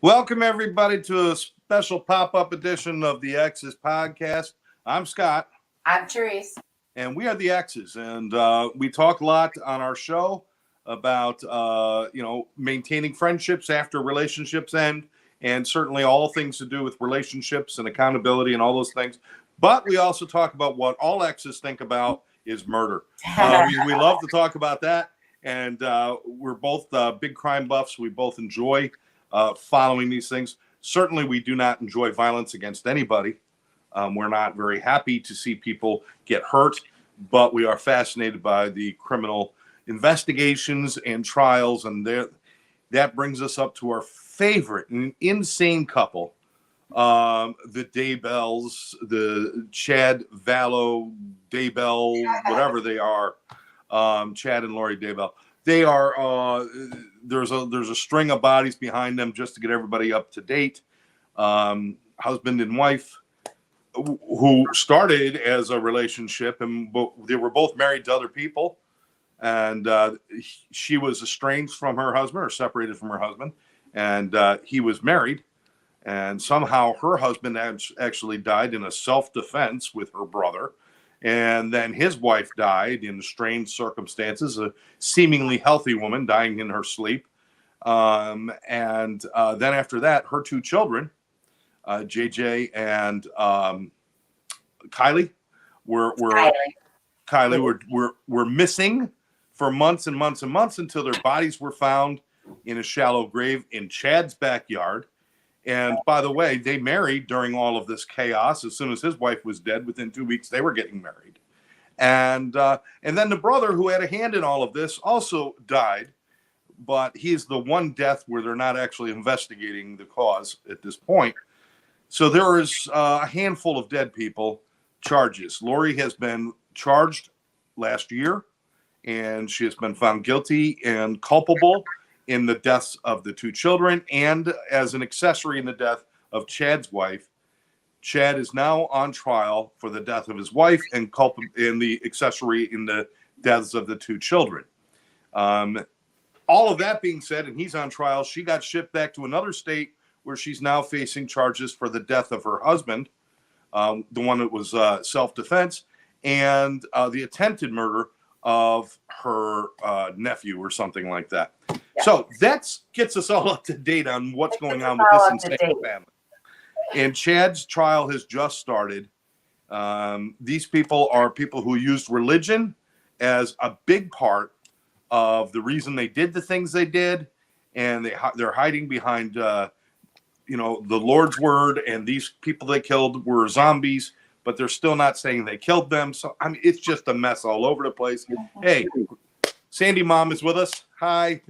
Welcome, everybody, to a special pop-up edition of the Exes podcast. I'm Scott. I'm Therese. And we are the Exes. And we talk a lot on our show about, maintaining friendships after relationships end, and certainly all things to do with relationships and accountability and all those things. But we also talk about what all exes think about is murder. We love to talk about that. And we're both big crime buffs. We both enjoy following these things. Certainly, we do not enjoy violence against anybody. We're not very happy to see people get hurt, but we are fascinated by the criminal investigations and trials. And that brings us up to our favorite and insane couple, the Daybells, the Chad Vallow, Daybell, whatever they are, Chad and Lori Daybell. They are there's a string of bodies behind them just to get everybody up to date. Husband and wife who started as a relationship, and they were both married to other people, and she was estranged from her husband or separated from her husband, and he was married, and somehow her husband actually died in a self-defense with her brother. And then his wife died in strange circumstances, a seemingly healthy woman dying in her sleep. And then after that, her two children, JJ and Kylie, were missing for months and months and months until their bodies were found in a shallow grave in Chad's backyard. And by the way, they married during all of this chaos. As soon as his wife was dead, within 2 weeks, they were getting married. And then the brother who had a hand in all of this also died. But he's the one death where they're not actually investigating the cause at this point. So there is a handful of dead people charges. Lori has been charged last year, and she has been found guilty and culpable in the deaths of the two children and as an accessory in the death of Chad's wife. Chad is now on trial for the death of his wife and the accessory in the deaths of the two children. All of that being said, and he's on trial, she got shipped back to another state where she's now facing charges for the death of her husband, the one that was self-defense, and the attempted murder of her nephew or something like that. Yeah. So that gets us all up to date on what's going on with this insane family. And Chad's trial has just started. These people are people who used religion as a big part of the reason they did the things they did, and they're hiding behind, the Lord's word. And these people they killed were zombies, but they're still not saying they killed them. So I mean, it's just a mess all over the place. Hey, Sandy Mom is with us. Hi.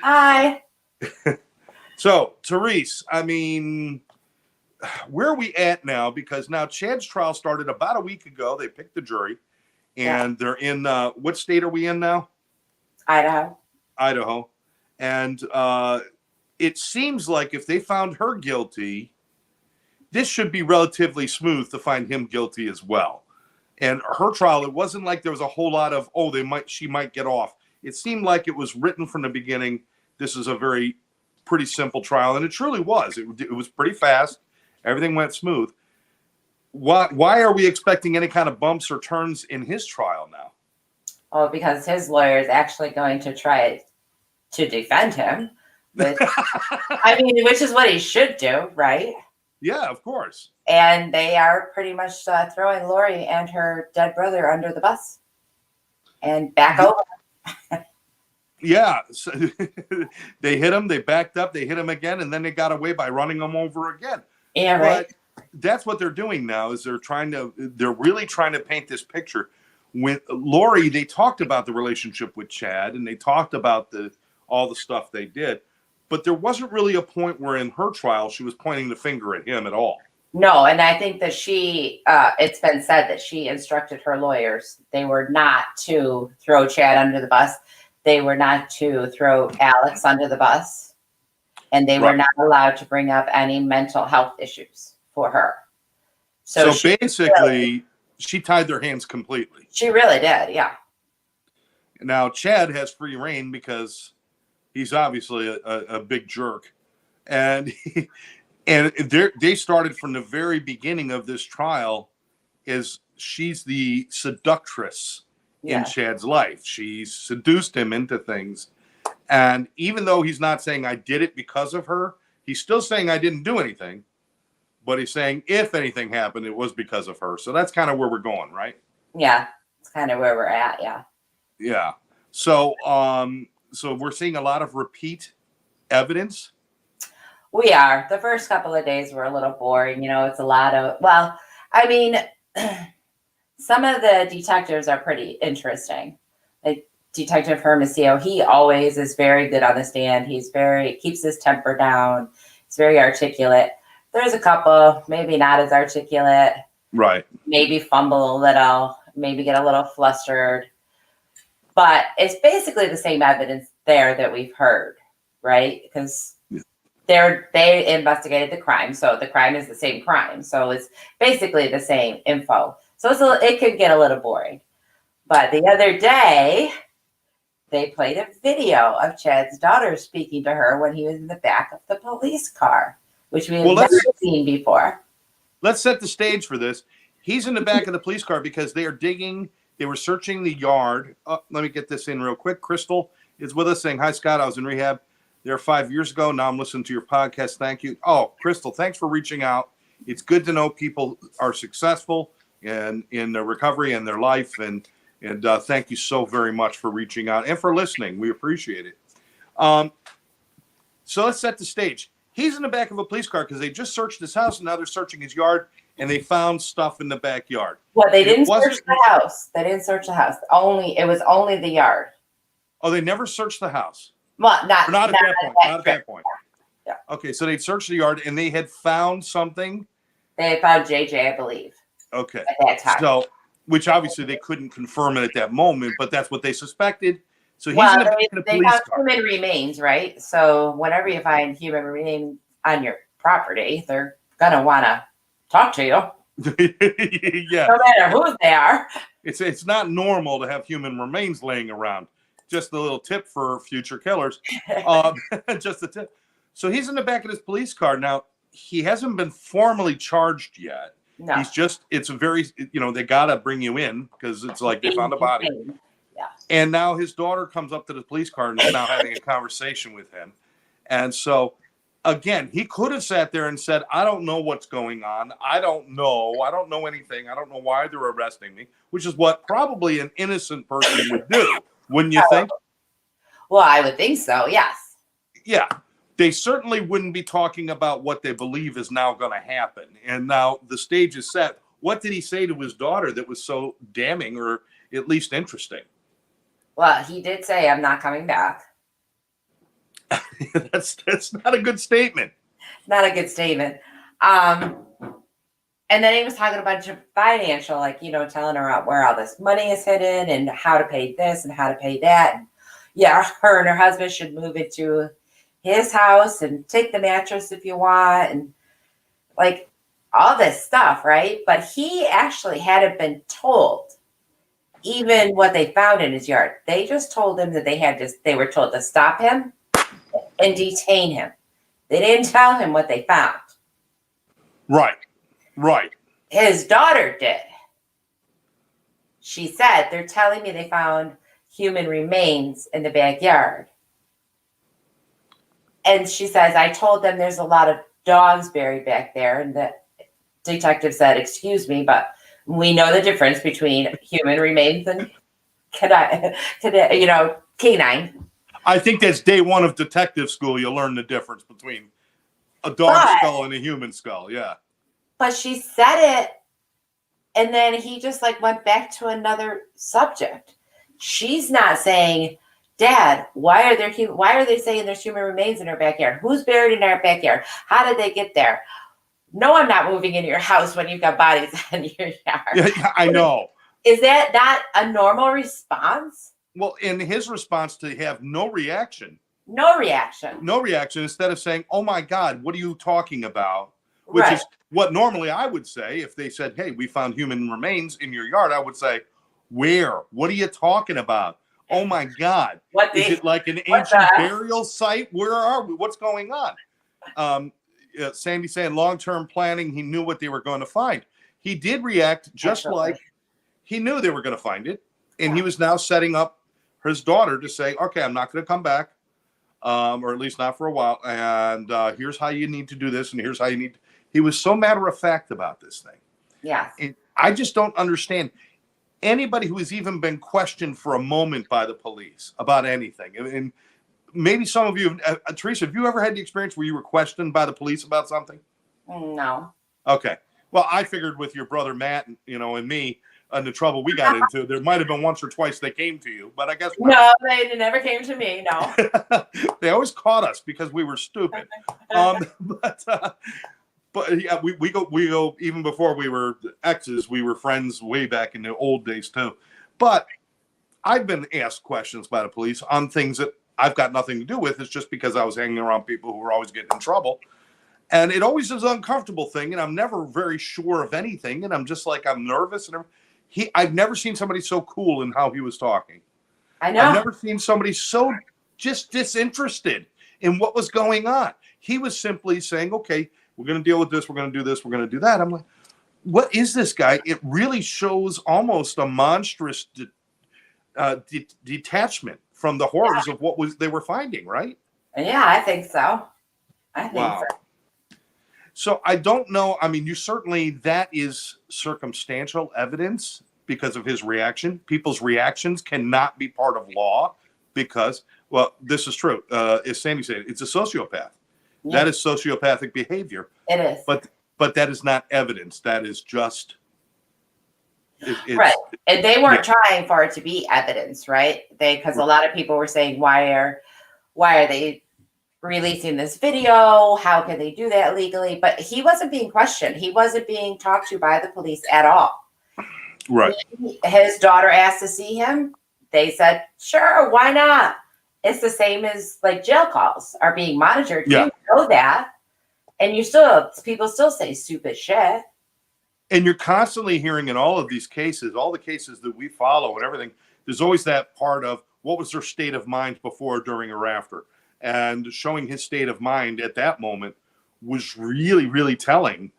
Hi. So, Therese, I mean, where are we at now? Because now Chad's trial started about a week ago. They picked the jury, and they're in, what state are we in now? Idaho. And it seems like if they found her guilty, this should be relatively smooth to find him guilty as well. And her trial, it wasn't like there was a whole lot of, she might get off. It seemed like it was written from the beginning. This is a pretty simple trial, and it truly was. It was pretty fast. Everything went smooth. Why are we expecting any kind of bumps or turns in his trial now? Oh, because his lawyer is actually going to try to defend him. Which is what he should do, right? Yeah, of course. And they are pretty much throwing Lori and her dead brother under the bus and back over. Yeah, so they hit him, they backed up, they hit him again, and then they got away by running him over again. Yeah, right. But that's what they're doing now, is they're really trying to paint this picture. With Lori, they talked about the relationship with Chad, and they talked about all the stuff they did, but there wasn't really a point where in her trial she was pointing the finger at him at all. No, and I think that it's been said that she instructed her lawyers. They were not to throw Chad under the bus. They were not to throw Alex under the bus. And they were not allowed to bring up any mental health issues for her. So basically, she tied their hands completely. She really did, yeah. Now, Chad has free reign because he's obviously a big jerk. And they started from the very beginning of this trial is she's the seductress in Yeah. Chad's life. She seduced him into things. And even though he's not saying I did it because of her, he's still saying I didn't do anything. But he's saying if anything happened, it was because of her. So that's kind of where we're going, right? Yeah. It's kind of where we're at. Yeah. Yeah. So so we're seeing a lot of repeat evidence. We are. The first couple of days were a little boring. It's a lot of, well, I mean, some of the detectives are pretty interesting. Like Detective Hermosillo, he always is very good on the stand. Keeps his temper down. He's very articulate. There's a couple, maybe not as articulate. Right. Maybe fumble a little, maybe get a little flustered. But it's basically the same evidence there that we've heard, right? Because they investigated the crime, so the crime is the same crime, so it's basically the same info. So it could get a little boring. But the other day, they played a video of Chad's daughter speaking to her when he was in the back of the police car, which we have never seen before. Let's set the stage for this. He's in the back of the police car because they were searching the yard. Let me get this in real quick. Crystal is with us saying, hi, Scott, I was in rehab there 5 years ago. Now I'm listening to your podcast. Thank you. Oh, Crystal, thanks for reaching out. It's good to know people are successful in their recovery and their life. And thank you so very much for reaching out and for listening. We appreciate it. So let's set the stage. He's in the back of a police car because they just searched his house and now they're searching his yard and they found stuff in the backyard. Well, they didn't search the house. They didn't search the house. It was only the yard. Oh, they never searched the house. Well, not at that point. Not at that point. Yeah. Okay, so they searched the yard and they had found something. They had found JJ, I believe. Okay. At that time. So, which obviously they couldn't confirm it at that moment, but that's what they suspected. So he's in the back of the police car. They found human remains, right? So whenever you find human remains on your property, they're gonna want to talk to you. Yeah. No matter who they are. It's not normal to have human remains laying around. Just a little tip for future killers. Just a tip. So he's in the back of this police car. Now, he hasn't been formally charged yet. No. It's a very, they got to bring you in because it's like they found a body. Yeah. And now his daughter comes up to the police car and is now having a conversation with him. And so, again, he could have sat there and said, I don't know what's going on. I don't know anything. I don't know why they're arresting me, which is what probably an innocent person would do. Wouldn't you think? Well, I would think so, yes. Yeah. They certainly wouldn't be talking about what they believe is now going to happen. And now the stage is set. What did he say to his daughter that was so damning or at least interesting? Well, he did say, I'm not coming back. That's not a good statement. Not a good statement. And then he was talking a bunch of financial, telling her where all this money is hidden and how to pay this and how to pay that. And yeah, her and her husband should move into his house and take the mattress if you want. And all this stuff, right? But he actually hadn't been told even what they found in his yard. They just told him that they were told to stop him and detain him. They didn't tell him what they found. Right. His daughter did. She said, they're telling me they found human remains in the backyard. And she says, I told them there's a lot of dogs buried back there. And the detective said, excuse me, but we know the difference between human remains and canine. I think that's day one of detective school. You'll learn the difference between a dog skull and a human skull. Yeah. But she said it, and then he just went back to another subject. She's not saying, Dad, why are they saying there's human remains in our backyard? Who's buried in our backyard? How did they get there? No, I'm not moving into your house when you've got bodies in your yard. Yeah, I know. Is that not a normal response? Well, in his response to have no reaction. No reaction. Instead of saying, oh my God, what are you talking about? Which is what normally I would say if they said, hey, we found human remains in your yard. I would say, where? What are you talking about? Oh my God. Is it like an ancient burial site? Where are we? What's going on? Sandy saying long-term planning, he knew what they were going to find. He did react just Absolutely. like he knew they were going to find it. And he Yeah. was now setting up his daughter to say, okay, I'm not going to come back, or at least not for a while. And here's how you need to do this. And here's how you need to. He was so matter of fact about this thing. Yes. And I just don't understand anybody who has even been questioned for a moment by the police about anything. And maybe some of you, Therese, have you ever had the experience where you were questioned by the police about something? No. Okay. Well, I figured with your brother Matt, and me, and the trouble we got into, there might have been once or twice they came to you, but I guess not. No, they never came to me. No. They always caught us because we were stupid. But yeah, we go even before we were exes. We were friends way back in the old days too. But I've been asked questions by the police on things that I've got nothing to do with. It's just because I was hanging around people who were always getting in trouble. And it always is an uncomfortable thing. And I'm never very sure of anything. And I'm just like, I'm nervous. And I've never seen somebody so cool in how he was talking. I know. I've never seen somebody so just disinterested in what was going on. He was simply saying, okay, we're going to deal with this. We're going to do this. We're going to do that. I'm like, what is this guy? It really shows almost a monstrous detachment from the horrors of what they were finding, right? Yeah, I think so. I think Wow. so. So I don't know. I mean, that is circumstantial evidence because of his reaction. People's reactions cannot be part of law because, well, this is true. As Sandy said, it's a sociopath. Yeah. That is sociopathic behavior. It is. But that is not evidence. That is just right. And they weren't trying for it to be evidence, right? Because a lot of people were saying, why are they releasing this video? How can they do that legally? But he wasn't being questioned. He wasn't being talked to by the police at all. Right. His daughter asked to see him. They said, sure, why not? It's the same as like jail calls are being monitored. Yeah. You know that. And people still say stupid shit. And you're constantly hearing in all of these cases, all the cases that we follow and everything, there's always that part of what was their state of mind before, during, or after. And showing his state of mind at that moment was really, really telling.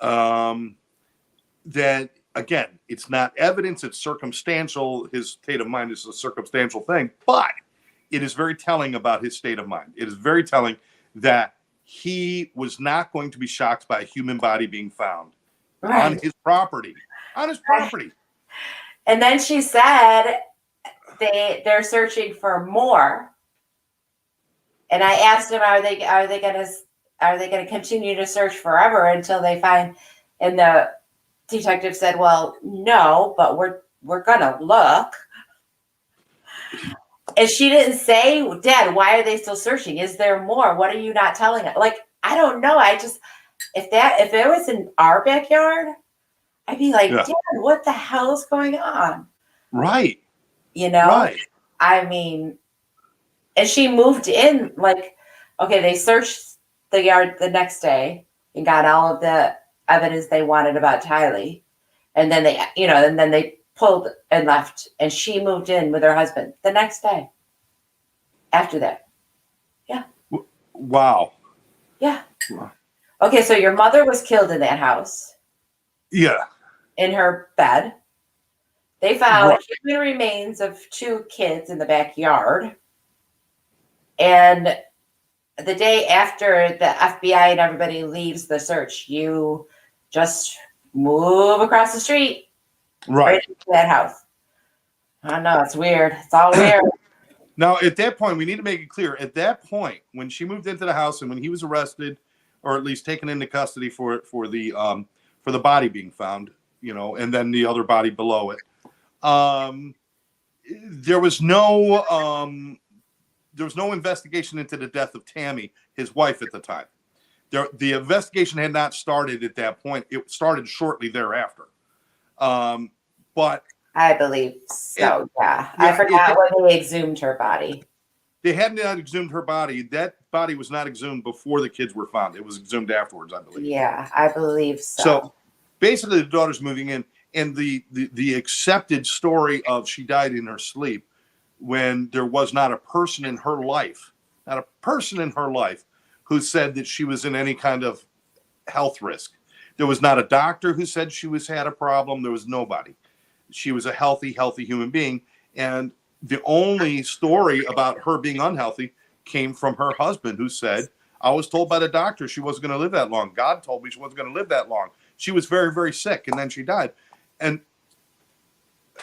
That, again, it's not evidence, it's circumstantial. His state of mind is a circumstantial thing, but it is very telling about his state of mind. It is very telling that he was not going to be shocked by a human body being found on his property. And then she said they're searching for more. And I asked him, are they going to continue to search forever until they find? And the detective said, well, no, but we're going to look. And she didn't say, Dad, why are they still searching? Is there more? What are you not telling us? Like, I don't know. If it was in our backyard, I'd be like, Dad, what the hell is going on? Right. Right. I mean, and she moved in they searched the yard the next day and got all of the evidence they wanted about Tylee. And then they pulled and left, and she moved in with her husband the next day after that. Yeah. Wow. Yeah. Wow. Okay, so your mother was killed in that house. Yeah. In her bed. They found human remains of 2 kids in the backyard. And the day after the FBI and everybody leaves the search, you just move across the street. Right into that house. I know, it's weird. It's all weird. Now, at that point, we need to make it clear. At that point, when she moved into the house and when he was arrested, or at least taken into custody for the body being found, and then the other body below it, there was no investigation into the death of Tammy, his wife at the time. The investigation had not started at that point. It started shortly thereafter. But I believe so. I forgot when they exhumed her body. They had not exhumed her body. That body was not exhumed before the kids were found. It was exhumed afterwards, I believe. Yeah, I believe so. So basically, the daughter's moving in, and the accepted story of she died in her sleep when there was not a person in her life, who said that she was in any kind of health risk. There was not a doctor who said she had a problem. There was nobody. She was a healthy human being. And the only story about her being unhealthy came from her husband, who said, I was told by the doctor she wasn't going to live that long. God told me she wasn't going to live that long. She was very, very sick, and then she died. And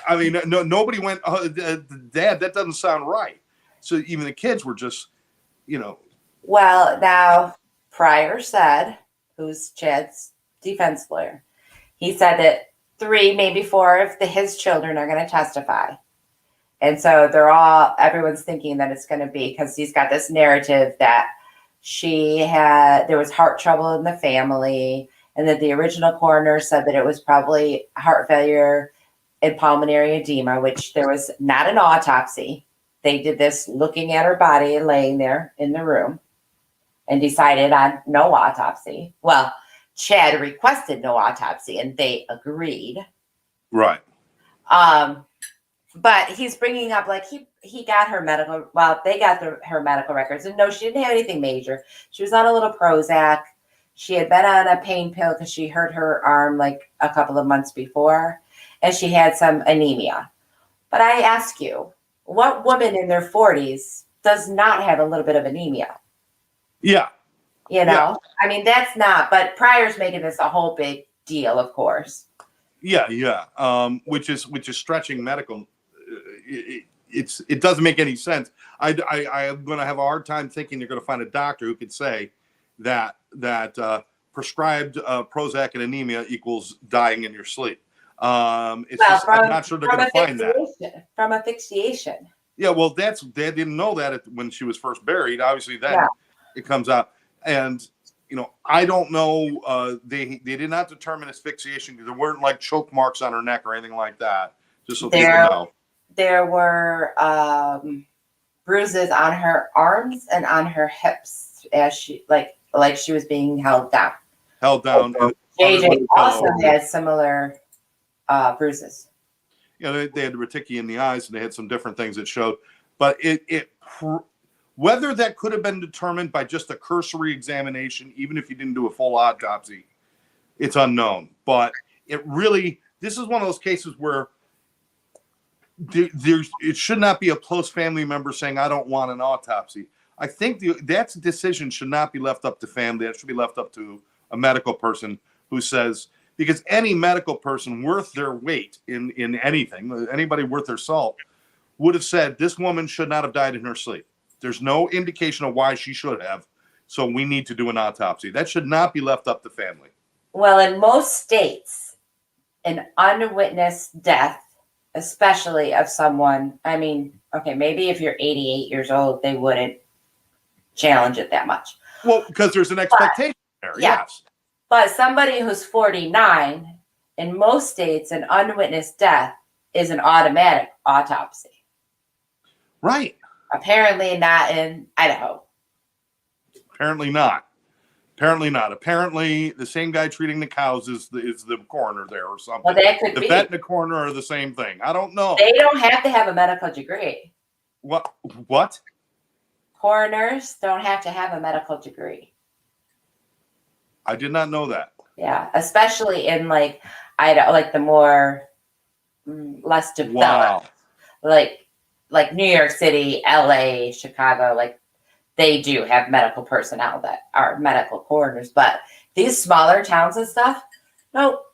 I mean, nobody went, oh, Dad, that doesn't sound right. So even the kids were just, Well, now, Pryor said, who's Chad's defense lawyer, he said that 3, maybe 4 of his children are going to testify. And so everyone's thinking that it's going to be, because he's got this narrative that there was heart trouble in the family, and that the original coroner said that it was probably heart failure and pulmonary edema, which there was not an autopsy. They did this looking at her body and laying there in the room and decided on no autopsy. Well, Chad requested no autopsy and they agreed. Right. But he's bringing up, like, he got her medical, well, they got her medical records, and no, she didn't have anything major. She was on a little Prozac. She had been on a pain pill because she hurt her arm like a couple of months before, and she had some anemia. But I ask you, what woman in their 40s does not have a little bit of anemia? Yeah. Yeah. I mean, that's not, but Pryor's making this a whole big deal, of course. Yeah. Which is stretching medical. It doesn't make any sense. I'm going to have a hard time thinking you're going to find a doctor who could say that prescribed Prozac and anemia equals dying in your sleep. I'm not sure they're going to find that. From asphyxiation. Yeah, well, they didn't know that when she was first buried. Obviously, then it comes out. And, I don't know. They did not determine asphyxiation because there weren't like choke marks on her neck or anything like that. Just so people know. There were bruises on her arms and on her hips as she she was being held down. JJ also had similar bruises. They had reticky in the eyes, and they had some different things that showed. But whether that could have been determined by just a cursory examination, even if you didn't do a full autopsy, it's unknown. But this is one of those cases where it should not be a close family member saying, I don't want an autopsy. I think that decision should not be left up to family. That should be left up to a medical person who says, because any medical person worth their weight in anything, anybody worth their salt, would have said this woman should not have died in her sleep. There's no indication of why she should have. So we need to do an autopsy. That should not be left up to family. Well, in most states, an unwitnessed death, especially of someone, I mean, okay, maybe if you're 88 years old, they wouldn't challenge it that much. Well, because there's an expectation there, yes. But somebody who's 49, in most states, an unwitnessed death is an automatic autopsy. Right. Apparently not in Idaho. Apparently not. Apparently the same guy treating the cows is the coroner there or something. Well, that could be. The vet and the coroner are the same thing. I don't know. They don't have to have a medical degree. What? Coroners don't have to have a medical degree. I did not know that. Yeah, especially in Idaho, the more less developed, like New York City, LA, Chicago, they do have medical personnel that are medical coroners, but these smaller towns and stuff, nope.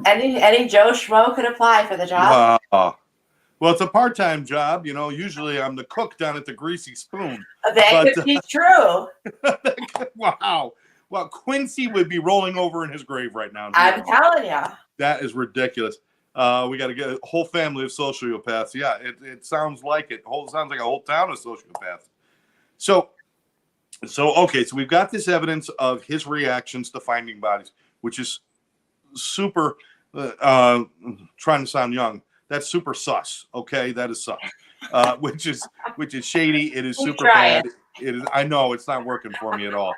Any Joe Schmo could apply for the job. Wow. Well, it's a part-time job. Usually I'm the cook down at the Greasy Spoon. That could be true. Wow. Well, Quincy would be rolling over in his grave right now. I'm telling you. That is ridiculous. We got to get a whole family of sociopaths. Yeah, it sounds like it. Sounds like a whole town of sociopaths. So okay, so we've got this evidence of his reactions to finding bodies, which is super, trying to sound young. That's super sus. Okay, that is sus. Which is shady. It is super bad. It is. I know it's not working for me at all.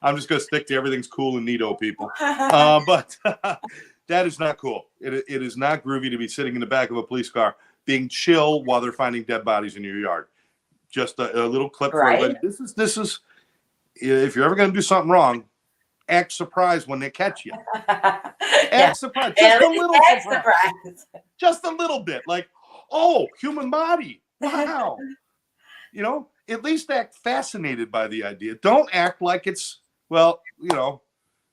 I'm just going to stick to everything's cool and neato, people. But that is not cool. It is not groovy to be sitting in the back of a police car being chill while they're finding dead bodies in your yard. Just a little clip for everybody. This is if you're ever going to do something wrong, act surprised when they catch you. Act surprised. Just a little surprise. Just a little bit. Like, oh, human body. Wow. You know, at least act fascinated by the idea. Don't act like it's, well, you know,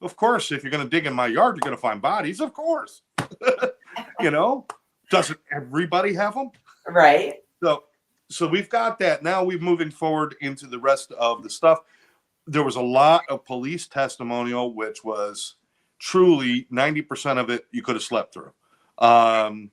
of course, if you're going to dig in my yard, you're going to find bodies. Of course. You know, doesn't everybody have them? Right. So we've got that. Now we're moving forward into the rest of the stuff. There was a lot of police testimonial, which was truly 90% of it you could have slept through. And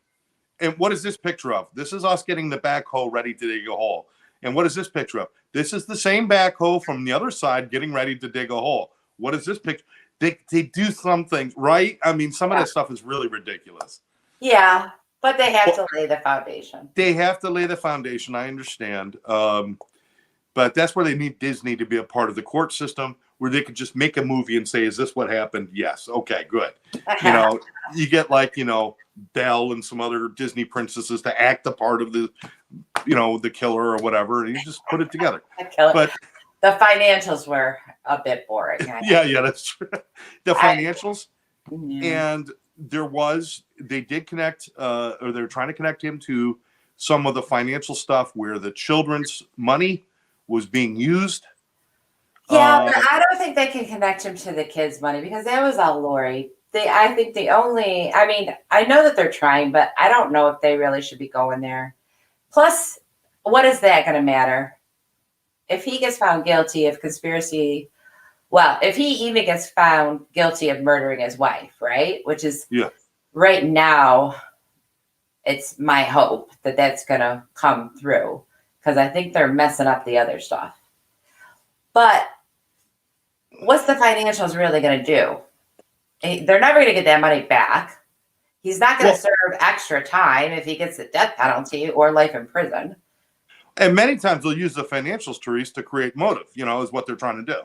what is this picture of? This is us getting the backhoe ready to dig a hole. And what is this picture of? This is the same backhoe from the other side getting ready to dig a hole. What is this picture? They do some things, right? I mean, some of that stuff is really ridiculous. Yeah, but they have to lay the foundation. They have to lay the foundation. I understand. But that's where they need Disney to be a part of the court system, where they could just make a movie and say, is this what happened? Yes. Okay, good. You know, you get like, you know, Belle and some other Disney princesses to act the part of the, you know, the killer or whatever, and you just put it together. But the financials were a bit boring. Yeah, that's true. The financials. And they did connect, or they're trying to connect him to some of the financial stuff where the children's money was being used. Yeah, but I don't think they can connect him to the kids' money because that was all Lori. I think I know that they're trying, but I don't know if they really should be going there. Plus, what is that going to matter? If he gets found guilty of conspiracy, well, if he even gets found guilty of murdering his wife, right? Which is right now, it's my hope that that's going to come through because I think they're messing up the other stuff. But what's the financials really going to do? They're never going to get that money back. He's not going to serve extra time if he gets a death penalty or life in prison. And many times they'll use the financials, Therese, to create motive, you know, is what they're trying to do.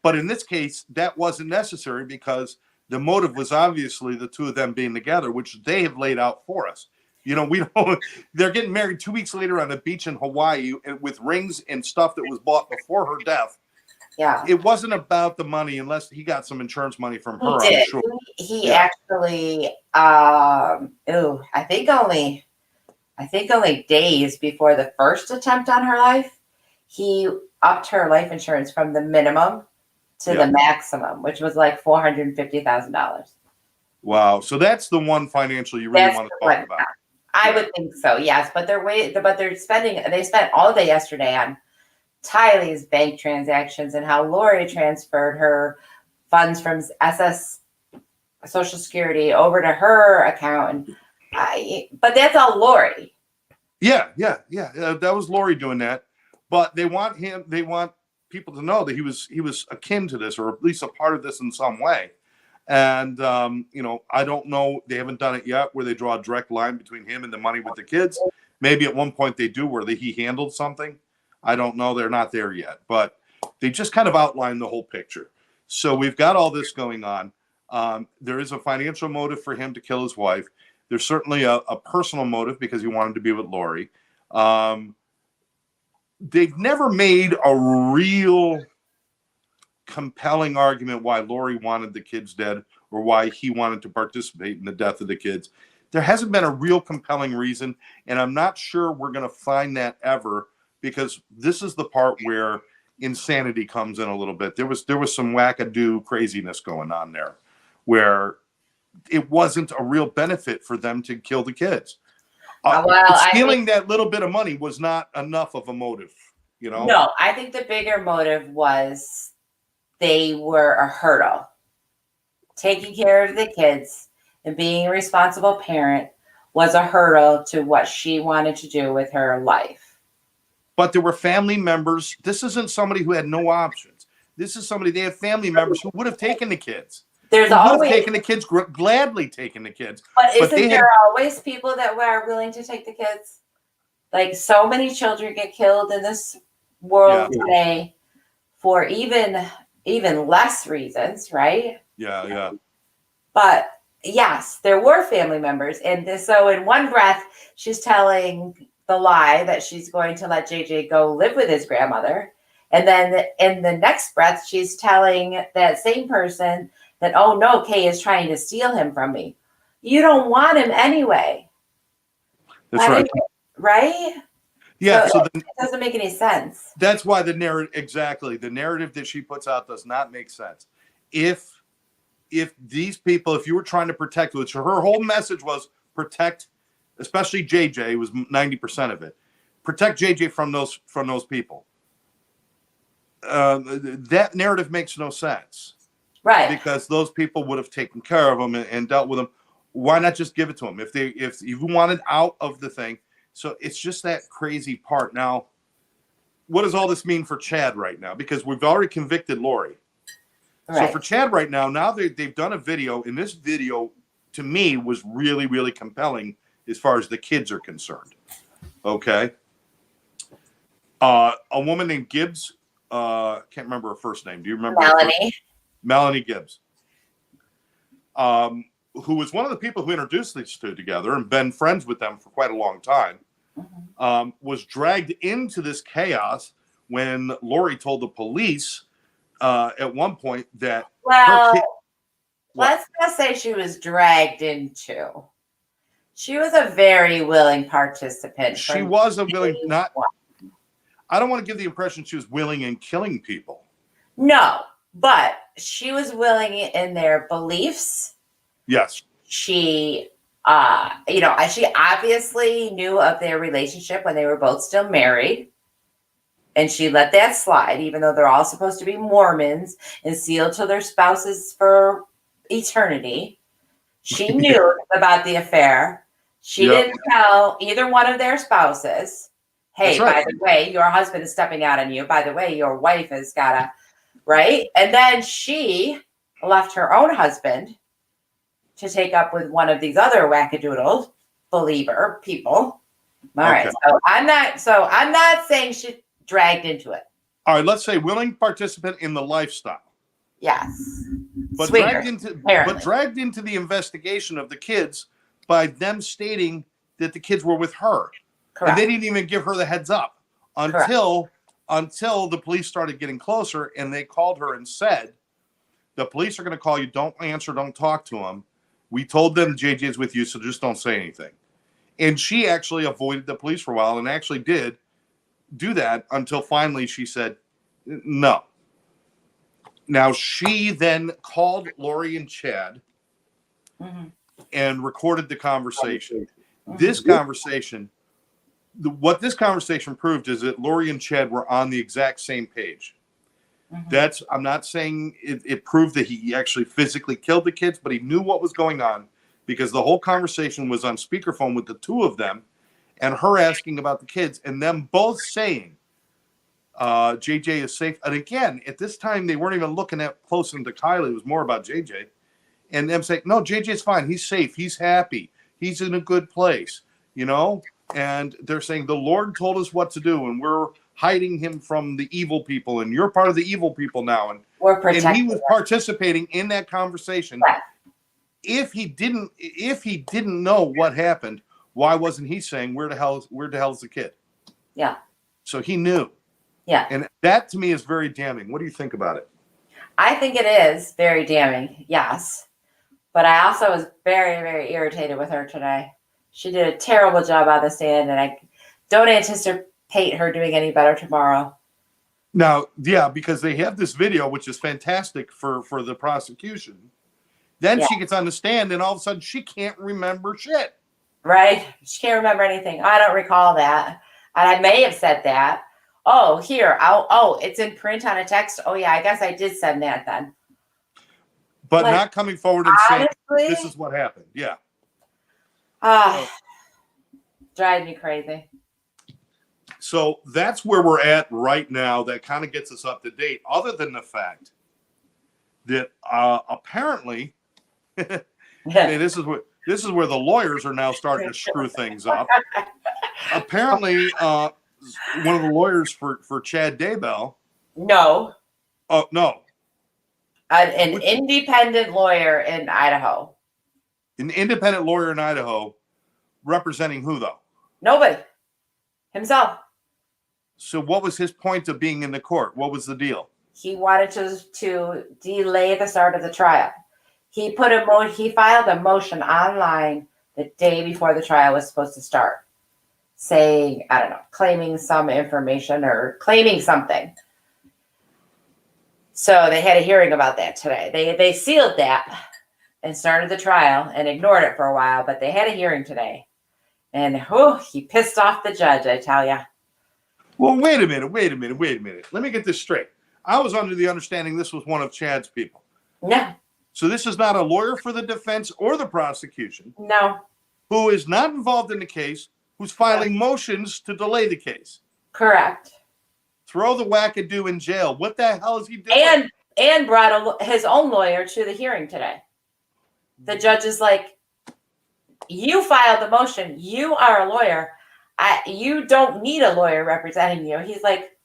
But in this case, that wasn't necessary because the motive was obviously the two of them being together, which they have laid out for us. You know, they're getting married 2 weeks later on a beach in Hawaii with rings and stuff that was bought before her death. Yeah. It wasn't about the money unless he got some insurance money from her. I'm sure. He actually, I think only days before the first attempt on her life, he upped her life insurance from the minimum to the maximum, which was like $450,000. Wow. So that's the one financial you really want to talk about. I would think so, yes. But they spent all day yesterday on Tylee's bank transactions and how Lori transferred her funds from SS Social Security over to her account. But that's all Lori. Yeah. That was Lori doing that. But they want people to know that he was akin to this, or at least a part of this in some way. And, you know, I don't know. They haven't done it yet where they draw a direct line between him and the money with the kids. Maybe at one point they do where he handled something. I don't know. They're not there yet. But they just kind of outlined the whole picture. So we've got all this going on. There is a financial motive for him to kill his wife. There's certainly a personal motive because he wanted to be with Lori. They've never made a real compelling argument why Lori wanted the kids dead or why he wanted to participate in the death of the kids. There hasn't been a real compelling reason, and I'm not sure we're going to find that ever because this is the part where insanity comes in a little bit. There was some wackadoo craziness going on there where it wasn't a real benefit for them to kill the kids. Stealing that little bit of money was not enough of a motive, you know? No, I think the bigger motive was they were a hurdle. Taking care of the kids and being a responsible parent was a hurdle to what she wanted to do with her life. But there were family members. This isn't somebody who had no options. This is somebody, they had family members who would have taken the kids. There's always taken the kids, gladly taken the kids. But isn't there always people that were willing to take the kids? Like so many children get killed in this world today for even less reasons, right? Yeah. But yes, there were family members. And so in one breath, she's telling the lie that she's going to let JJ go live with his grandmother. And then in the next breath, she's telling that same person that, oh no, Kay is trying to steal him from me. You don't want him anyway. That's right. Right? Yeah. So it doesn't make any sense. That's why the narrative that she puts out does not make sense. If these people, if you were trying to protect, which her whole message was protect, especially JJ, was 90% of it, protect JJ from those people. That narrative makes no sense. Right. Because those people would have taken care of him and dealt with him. Why not just give it to him? If you wanted out of the thing. So it's just that crazy part. Now, what does all this mean for Chad right now? Because we've already convicted Lori. Right. So for Chad right now they've done a video, and this video to me was really, really compelling as far as the kids are concerned. Okay. A woman named Gibbs, can't remember her first name. Do you remember? Melanie Gibbs, who was one of the people who introduced these two together and been friends with them for quite a long time, was dragged into this chaos when Lori told the police at one point that let's not say she was dragged into. She was a very willing participant. She was a willing, I don't want to give the impression she was willing in killing people. No, but she was willing in their beliefs. Yes. She, she obviously knew of their relationship when they were both still married. And she let that slide, even though they're all supposed to be Mormons and sealed to their spouses for eternity. She knew about the affair. She didn't tell either one of their spouses, hey, by the way, your husband is stepping out on you. By the way, your wife has got to, right? And then she left her own husband to take up with one of these other wackadoodle believer people. All right. So I'm not saying she dragged into it. All right. Let's say willing participant in the lifestyle. Yes. But dragged into the investigation of the kids by them stating that the kids were with her. Correct. And they didn't even give her the heads up until the police started getting closer, and they called her and said, the police are going to call you. Don't answer. Don't talk to them. We told them JJ is with you, so just don't say anything. And she actually avoided the police for a while and actually did do that until finally she said no. Now, she then called Lori and Chad and recorded the conversation. This conversation, what this conversation proved is that Lori and Chad were on the exact same page. I'm not saying it proved that he actually physically killed the kids, but he knew what was going on because the whole conversation was on speakerphone with the two of them and her asking about the kids and them both saying JJ is safe. And again, at this time, they weren't even looking at close into Kylie. It was more about JJ. And them saying, no, JJ's fine. He's safe. He's happy. He's in a good place, And they're saying the Lord told us what to do, and we're hiding him from the evil people, and you're part of the evil people now. And he was participating in that conversation. Right. If he didn't know what happened, why wasn't he saying where the hell is the kid? Yeah. So he knew. Yeah. And that to me is very damning. What do you think about it? I think it is very damning. Yes. But I also was very, very irritated with her today. She did a terrible job on the stand, and I don't anticipate her doing any better tomorrow. Now, yeah, because they have this video, which is fantastic for the prosecution. Then she gets on the stand, and all of a sudden, she can't remember shit. Right? She can't remember anything. I don't recall that. And I may have said that. Oh, here. It's in print on a text. Oh, yeah, I guess I did send that then. But not coming forward and saying, this is what happened. Yeah. Drive me crazy. So that's where we're at right now. That kind of gets us up to date, other than the fact that apparently this is where the lawyers are now starting to screw things up. Apparently, one of the lawyers for Chad Daybell. No. Oh, no. An independent lawyer in Idaho. An independent lawyer in Idaho, representing who though? Nobody. Himself. So what was his point of being in the court? What was the deal? He wanted to delay the start of the trial. He filed a motion online the day before the trial was supposed to start, saying, I don't know, claiming some information or claiming something. So they had a hearing about that today. They sealed that and started the trial and ignored it for a while, but they had a hearing today. And he pissed off the judge, I tell you. Well, wait a minute. Let me get this straight. I was under the understanding this was one of Chad's people. No. So this is not a lawyer for the defense or the prosecution. No. Who is not involved in the case, who's filing motions to delay the case. Correct. Throw the wackadoo in jail. What the hell is he doing? And brought his own lawyer to the hearing today. The judge is like, you filed the motion. You are a lawyer. You don't need a lawyer representing you. He's like,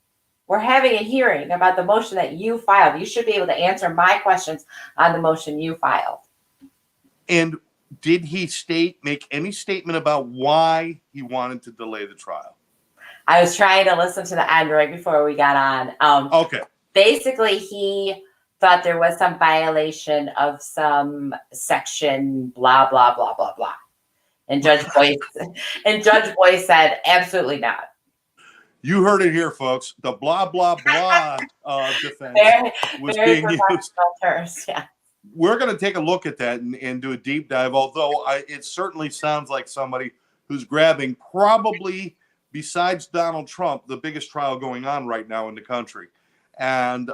we're having a hearing about the motion that you filed. You should be able to answer my questions on the motion you filed. And did he make any statement about why he wanted to delay the trial? I was trying to listen to the end right before we got on. Okay. Basically, he thought there was some violation of some section, blah, blah, blah, blah, blah. And Judge Boyce said, absolutely not. You heard it here, folks. The blah, blah, blah defense was very being used. Terms, yeah. We're going to take a look at that and do a deep dive, although it certainly sounds like somebody who's grabbing probably, besides Donald Trump, the biggest trial going on right now in the country. And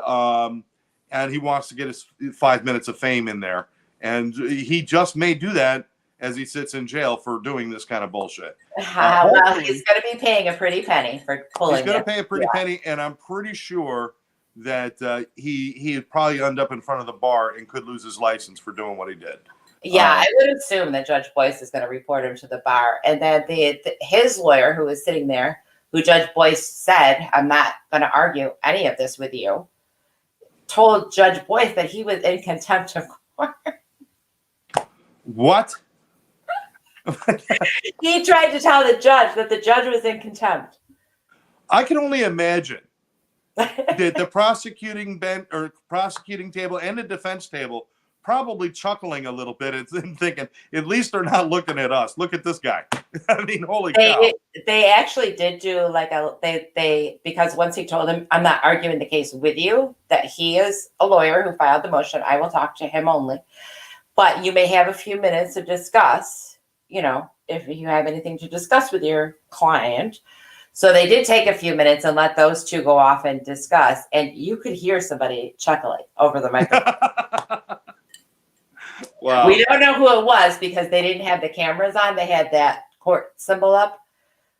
he wants to get his 5 minutes of fame in there. And he just may do that as he sits in jail for doing this kind of bullshit. Well, he's going to be paying a pretty penny for pulling. He's going to pay a pretty penny, and I'm pretty sure that he'd probably end up in front of the bar and could lose his license for doing what he did. Yeah, I would assume that Judge Boyce is going to report him to the bar, and that his lawyer, who was sitting there, who Judge Boyce said, I'm not going to argue any of this with you, told Judge Boyce that he was in contempt of court. What? He tried to tell the judge that the judge was in contempt. I can only imagine that the prosecuting table and the defense table probably chuckling a little bit and thinking, at least they're not looking at us. Look at this guy. I mean, holy cow. They actually did do like because once he told him, I'm not arguing the case with you, that he is a lawyer who filed the motion. I will talk to him only. But you may have a few minutes to discuss, if you have anything to discuss with your client. So they did take a few minutes and let those two go off and discuss. And you could hear somebody chuckling over the microphone. Wow. We don't know who it was because they didn't have the cameras on. They had that court symbol up.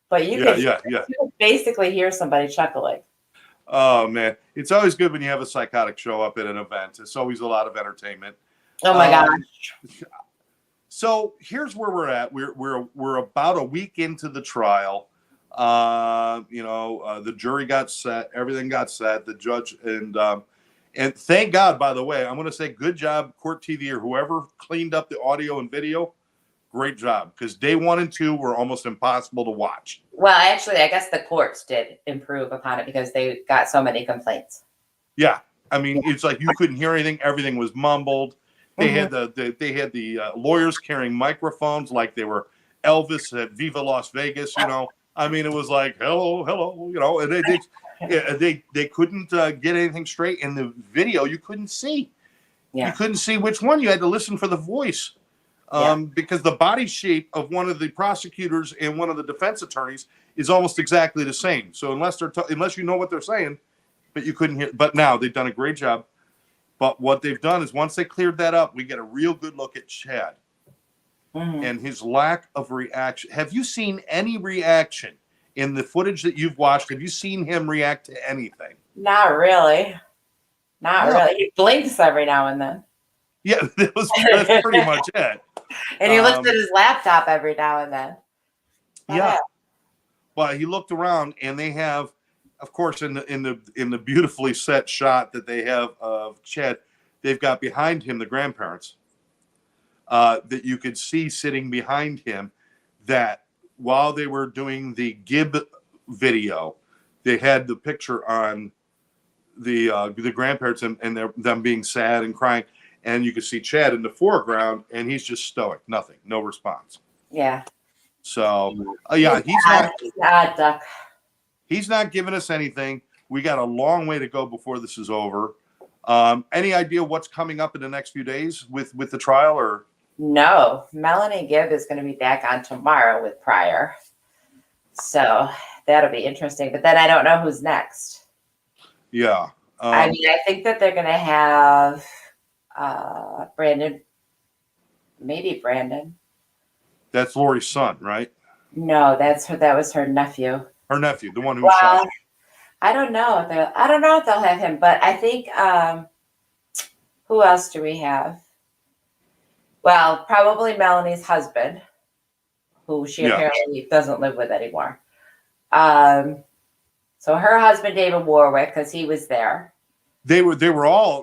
But you could basically hear somebody chuckling. Oh, man. It's always good when you have a psychotic show up at an event. It's always a lot of entertainment. Oh, my gosh. So here's where we're at. We're about a week into the trial. The jury got set. Everything got set. The judge and thank God, by the way, I'm going to say good job, Court TV or whoever cleaned up the audio and video. Great job, because day 1 and 2 were almost impossible to watch. Well, actually, I guess the courts did improve upon it because they got so many complaints. Yeah, I mean, it's like you couldn't hear anything. Everything was mumbled. They had the lawyers carrying microphones like they were Elvis at Viva Las Vegas. I mean, it was like hello, and they couldn't get anything straight. In the video, you couldn't see. Yeah. You couldn't see which one. You had to listen for the voice. Because the body shape of one of the prosecutors and one of the defense attorneys is almost exactly the same. So unless you know what they're saying, but you couldn't hear. But now they've done a great job. But what they've done is once they cleared that up, we get a real good look at Chad and his lack of reaction. Have you seen any reaction in the footage that you've watched? Have you seen him react to anything? Not really. Not really. He blinks every now and then. Yeah, that's pretty much it. And he looks at his laptop every now and then. Yeah. But he looked around, and they have, of course, in the beautifully set shot that they have of Chad, they've got behind him the grandparents that you could see sitting behind him. That while they were doing the Gib video, they had the picture on the grandparents and them being sad and crying, and you could see Chad in the foreground, and he's just stoic, nothing, no response. Yeah. So yeah, he's odd duck. He's not giving us anything. We got a long way to go before this is over. Any idea what's coming up in the next few days with the trial? Or no, Melanie Gibb is going to be back on tomorrow with Pryor, so that'll be interesting. But then I don't know who's next. Yeah, I mean, I think that they're going to have Brandon, maybe Brandon. That's Lori's son, right? No, that was her nephew. Her nephew, the one who shot. I don't know if they'll have him, but I think who else do we have? Well, probably Melanie's husband, who she apparently doesn't live with anymore. So her husband, David Warwick, because he was there. They were all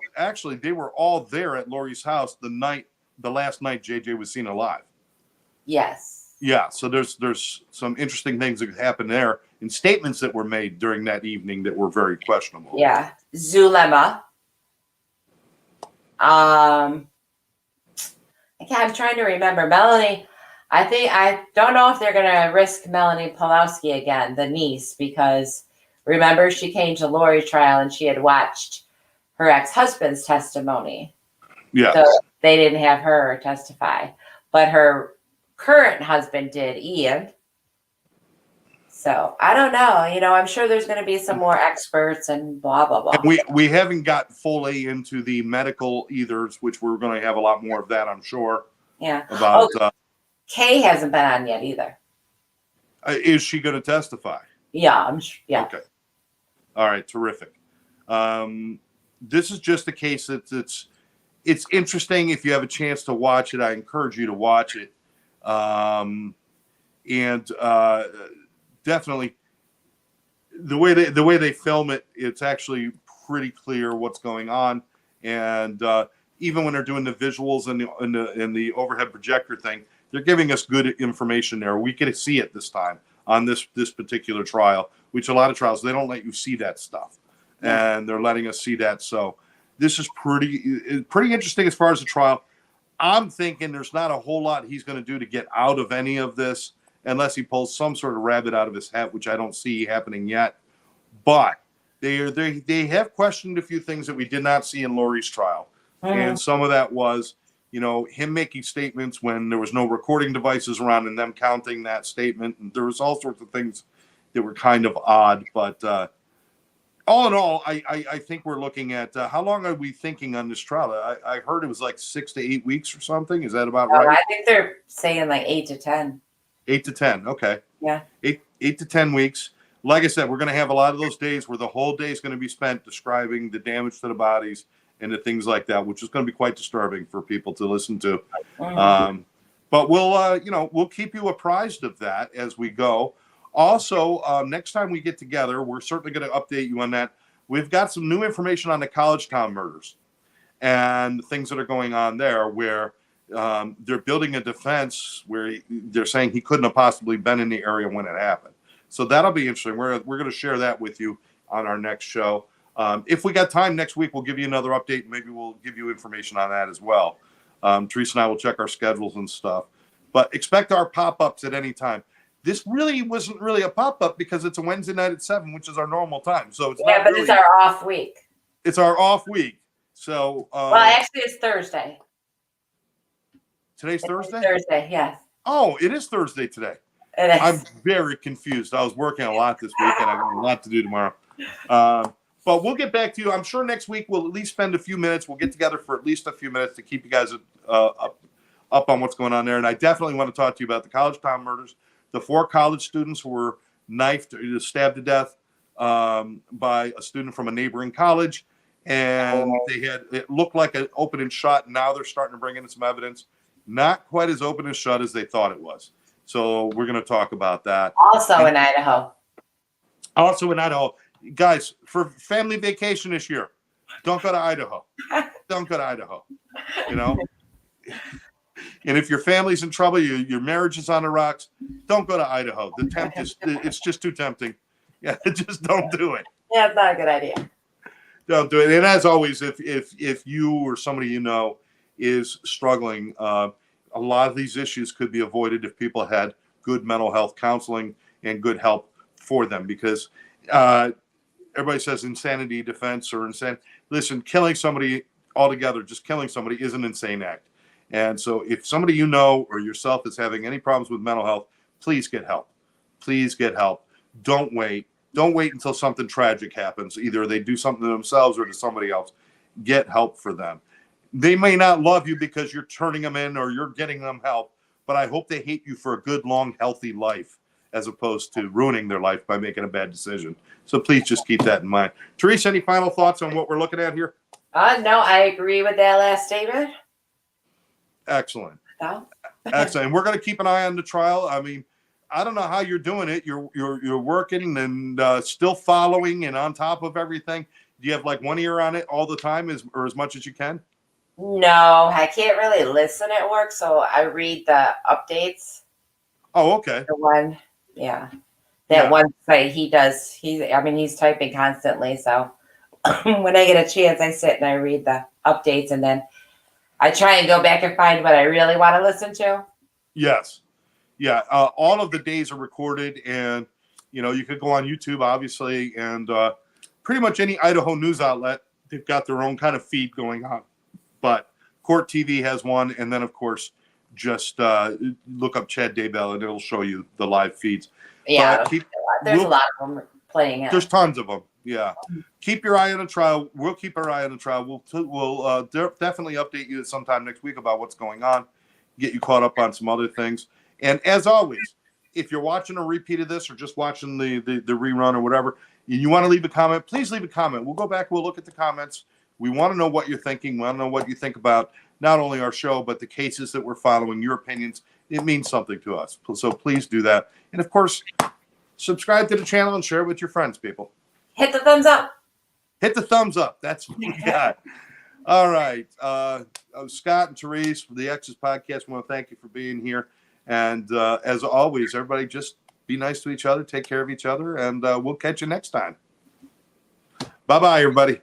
there at Lori's house the last night JJ was seen alive. Yes. Yeah, so there's some interesting things that happened there and statements that were made during that evening that were very questionable. Yeah. Zulema. I'm trying to remember. Melanie, I don't know if they're going to risk Melanie Pulowski again, the niece, because remember she came to Lori's trial and she had watched her ex-husband's testimony. Yeah. So they didn't have her testify, but her current husband did, Ian. So I don't know. I'm sure there's going to be some more experts and blah, blah, blah. And we haven't got fully into the medical either, which we're going to have a lot more of that, I'm sure. Yeah. About Kay hasn't been on yet either. Is she going to testify? Yeah, yeah. Okay. All right. Terrific. This is just a case that it's interesting. If you have a chance to watch it, I encourage you to watch it. Definitely the way they film it, it's actually pretty clear what's going on. And even when they're doing the visuals and the overhead projector thing, they're giving us good information there. We get to see it this time on this particular trial, which a lot of trials, they don't let you see that stuff. And they're letting us see that. So this is pretty interesting as far as the trial. I'm thinking there's not a whole lot he's going to do to get out of any of this unless he pulls some sort of rabbit out of his hat, which I don't see happening yet. But they have questioned a few things that we did not see in Lori's trial. And some of that was, him making statements when there was no recording devices around and them counting that statement. And there was all sorts of things that were kind of odd. But all in all, I think we're looking at how long are we thinking on this trial? I heard it was like 6 to 8 weeks or something. Is that about right? I think they're saying like 8 to 10. 8 to 10. Okay. Yeah. 8 to 10 weeks. Like I said, we're going to have a lot of those days where the whole day is going to be spent describing the damage to the bodies and the things like that, which is going to be quite disturbing for people to listen to. But we'll keep you apprised of that as we go. Also, next time we get together, we're certainly going to update you on that. We've got some new information on the College Town murders and things that are going on there where they're building a defense where they're saying he couldn't have possibly been in the area when it happened. So that'll be interesting. We're going to share that with you on our next show. If we got time next week, we'll give you another update. Maybe we'll give you information on that as well. Therese and I will check our schedules and stuff. But expect our pop-ups at any time. This really wasn't really a pop-up because it's a Wednesday night at 7, which is our normal time. So it's but it's our off week. It's our off week. So actually, it's Thursday. Today's Thursday? Thursday, yes. Oh, it is Thursday today. It is. I'm very confused. I was working a lot this week, and I got a lot to do tomorrow. But we'll get back to you. I'm sure next week we'll at least spend a few minutes. We'll get together for at least a few minutes to keep you guys up on what's going on there. And I definitely want to talk to you about the College Town murders. The 4 college students who were stabbed to death by a student from a neighboring college. And it looked like an open and shut. Now they're starting to bring in some evidence. Not quite as open and shut as they thought it was. So we're going to talk about that. Also in Idaho. Guys, for family vacation this year, don't go to Idaho. Don't go to Idaho. And if your family's in trouble, your marriage is on the rocks, don't go to Idaho. It's just too tempting. Yeah, just don't do it. Yeah, it's not a good idea. Don't do it. And as always, if you or somebody you know is struggling, a lot of these issues could be avoided if people had good mental health counseling and good help for them. Because everybody says insanity defense or insane. Listen, killing somebody altogether, just killing somebody, is an insane act. And so, if somebody you know or yourself is having any problems with mental health, please get help. Please get help. Don't wait. Don't wait until something tragic happens. Either they do something to themselves or to somebody else. Get help for them. They may not love you because you're turning them in or you're getting them help, but I hope they hate you for a good, long, healthy life as opposed to ruining their life by making a bad decision. So please just keep that in mind. Therese, any final thoughts on what we're looking at here? No, I agree with that last statement. Excellent. No? Excellent. And we're going to keep an eye on the trial. I mean, I don't know how you're doing it. You're working and still following and on top of everything. Do you have like one ear on it all the time, or as much as you can? No, I can't really listen at work, so I read the updates. Oh, okay. The one, yeah, that one site he does. He's typing constantly. So when I get a chance, I sit and I read the updates, and then I try and go back and find what I really want to listen to. Yes. Yeah. All of the days are recorded, and you could go on YouTube, obviously, and pretty much any Idaho news outlet. They've got their own kind of feed going on, but Court TV has one, and then of course just look up Chad Daybell, and it'll show you the live feeds. Yeah, there's a lot of them playing it. There's tons of them. Yeah. Keep your eye on the trial. We'll keep our eye on the trial. We'll definitely update you sometime next week about what's going on, get you caught up on some other things. And as always, if you're watching a repeat of this or just watching the rerun or whatever, and you want to leave a comment, please leave a comment. We'll go back. We'll look at the comments. We want to know what you're thinking. We want to know what you think about not only our show, but the cases that we're following, your opinions. It means something to us. So please do that. And of course, subscribe to the channel and share it with your friends, people. Hit the thumbs up. Hit the thumbs up. That's what we got. All right. Scott and Therese from the Exes podcast, we want to thank you for being here. And as always, everybody just be nice to each other, take care of each other, and we'll catch you next time. Bye-bye, everybody.